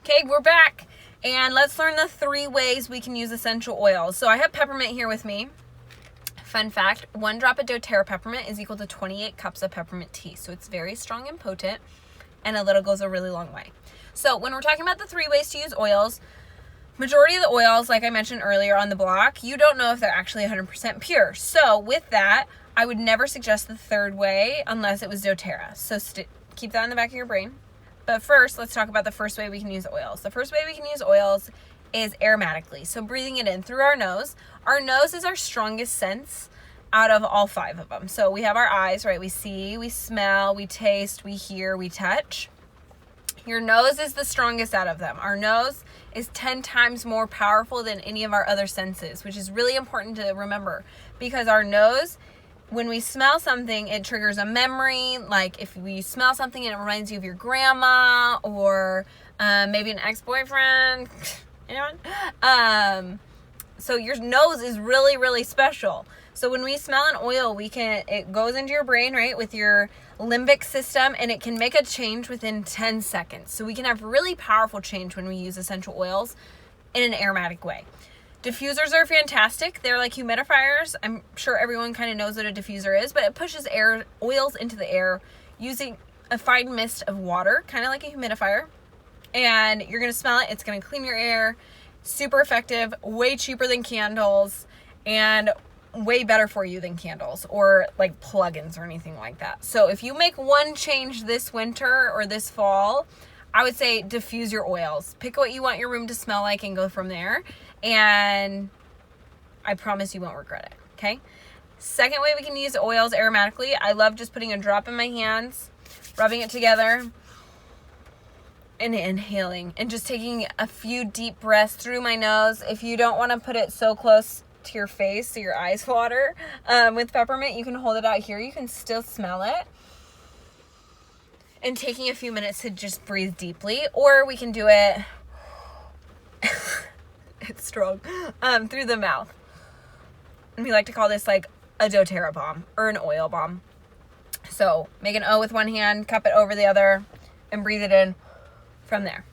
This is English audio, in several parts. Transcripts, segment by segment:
Okay, we're back, and let's learn the 3 ways we can use essential oils. So I have peppermint here with me. Fun fact, 1 drop of doTERRA peppermint is equal to 28 cups of peppermint tea. So it's very strong and potent, and a little goes a really long way. So when we're talking about the 3 ways to use oils, majority of the oils, like I mentioned earlier on the block, you don't know if they're actually 100% pure. So with that, I would never suggest the 3rd way unless it was doTERRA. So keep that in the back of your brain. But first, let's talk about the first way we can use oils. The first way we can use oils is aromatically. So breathing it in through our nose. Our nose is our strongest sense out of all 5 of them. So we have our eyes, right? We see, we smell, we taste, we hear, we touch. Your nose is the strongest out of them. Our nose is 10 times more powerful than any of our other senses, which is really important to remember, because our nose, when we smell something, it triggers a memory. Like if we smell something and it reminds you of your grandma or maybe an ex-boyfriend, anyone? So your nose is really, really special. So when we smell an oil, it goes into your brain, right, with your limbic system, and it can make a change within 10 seconds. So we can have really powerful change when we use essential oils in an aromatic way. Diffusers are fantastic. They're like humidifiers. I'm sure everyone kind of knows what a diffuser is, but it pushes oils into the air using a fine mist of water, kind of like a humidifier. And you're going to smell it. It's going to clean your air. Super effective, way cheaper than candles, and way better for you than candles or like plugins or anything like that. So if you make one change this winter or this fall, I would say diffuse your oils. Pick what you want your room to smell like and go from there. And I promise you won't regret it, okay? Second way we can use oils aromatically, I love just putting a drop in my hands, rubbing it together, and inhaling, and just taking a few deep breaths through my nose. If you don't want to put it so close to your face so your eyes water, with peppermint, you can hold it out here. You can still smell it. And taking a few minutes to just breathe deeply, or we can do it it's strong, through the mouth. And we like to call this like a doTERRA bomb or an oil bomb. So make an O with one hand, cup it over the other, and breathe it in from there.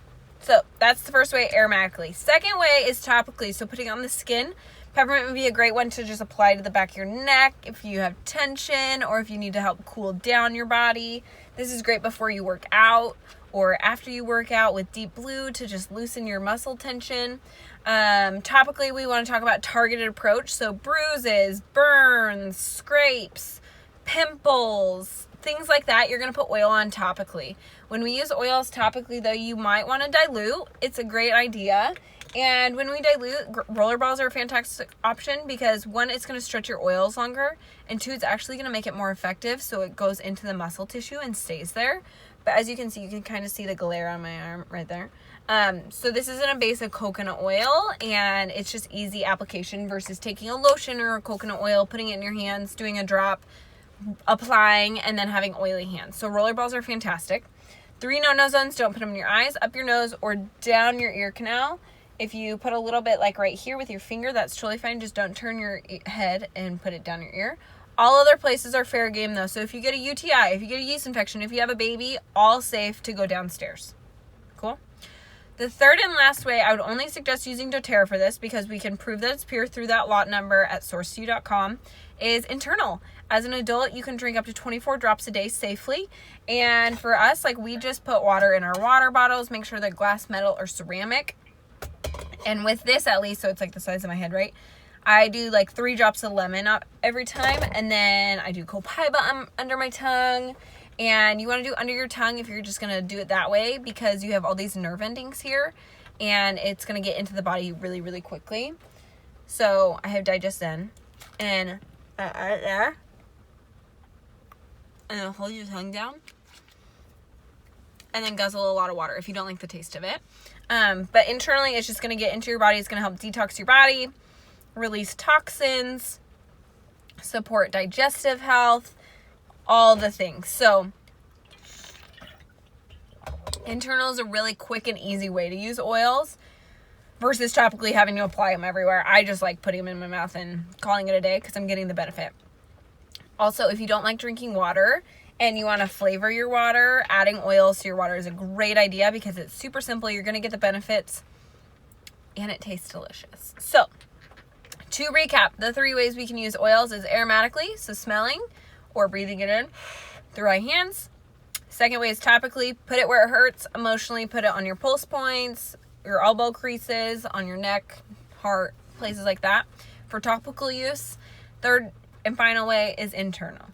So that's the first way, aromatically. Second way is topically. So putting on the skin. Peppermint would be a great one to just apply to the back of your neck if you have tension or if you need to help cool down your body. This is great before you work out or after you work out with Deep Blue to just loosen your muscle tension. Topically, we want to talk about targeted approach. So bruises, burns, scrapes, pimples, things like that, you're going to put oil on topically. When we use oils topically, though, you might want to dilute. It's a great idea. And when we dilute, roller balls are a fantastic option because 1, it's going to stretch your oils longer, and 2, it's actually going to make it more effective so it goes into the muscle tissue and stays there. But as you can see, you can kind of see the glare on my arm right there. So this is a base of coconut oil, and it's just easy application versus taking a lotion or a coconut oil, putting it in your hands, doing a drop, applying, and then having oily hands. So roller balls are fantastic. 3 no-no zones, don't put them in your eyes, up your nose, or down your ear canal. If you put a little bit like right here with your finger, that's totally fine. Just don't turn your head and put it down your ear. All other places are fair game though. So if you get a UTI, if you get a yeast infection, if you have a baby, all safe to go downstairs. Cool? The third and last way, I would only suggest using doTERRA for this because we can prove that it's pure through that lot number at sourceu.com, is internal. As an adult, you can drink up to 24 drops a day safely. And for us, like we just put water in our water bottles, make sure they're glass, metal, or ceramic. And with this, at least, so it's like the size of my head, right? I do like 3 drops of lemon every time. And then I do copaiba under my tongue. And you want to do under your tongue if you're just going to do it that way because you have all these nerve endings here. And it's going to get into the body really, really quickly. So I have Digestin. And right there. And then hold your tongue down. And then guzzle a lot of water if you don't like the taste of it. But internally, it's just going to get into your body. It's going to help detox your body, release toxins, support digestive health, all the things. So internal is a really quick and easy way to use oils versus topically having to apply them everywhere. I just like putting them in my mouth and calling it a day because I'm getting the benefit. Also, if you don't like drinking water and you want to flavor your water, adding oils to your water is a great idea because it's super simple. You're going to get the benefits and it tastes delicious. So, to recap, the 3 ways we can use oils is aromatically, so smelling or breathing it in through our hands. Second way is topically, put it where it hurts. Emotionally, put it on your pulse points, your elbow creases, on your neck, heart, places like that for topical use. Third and final way is internal.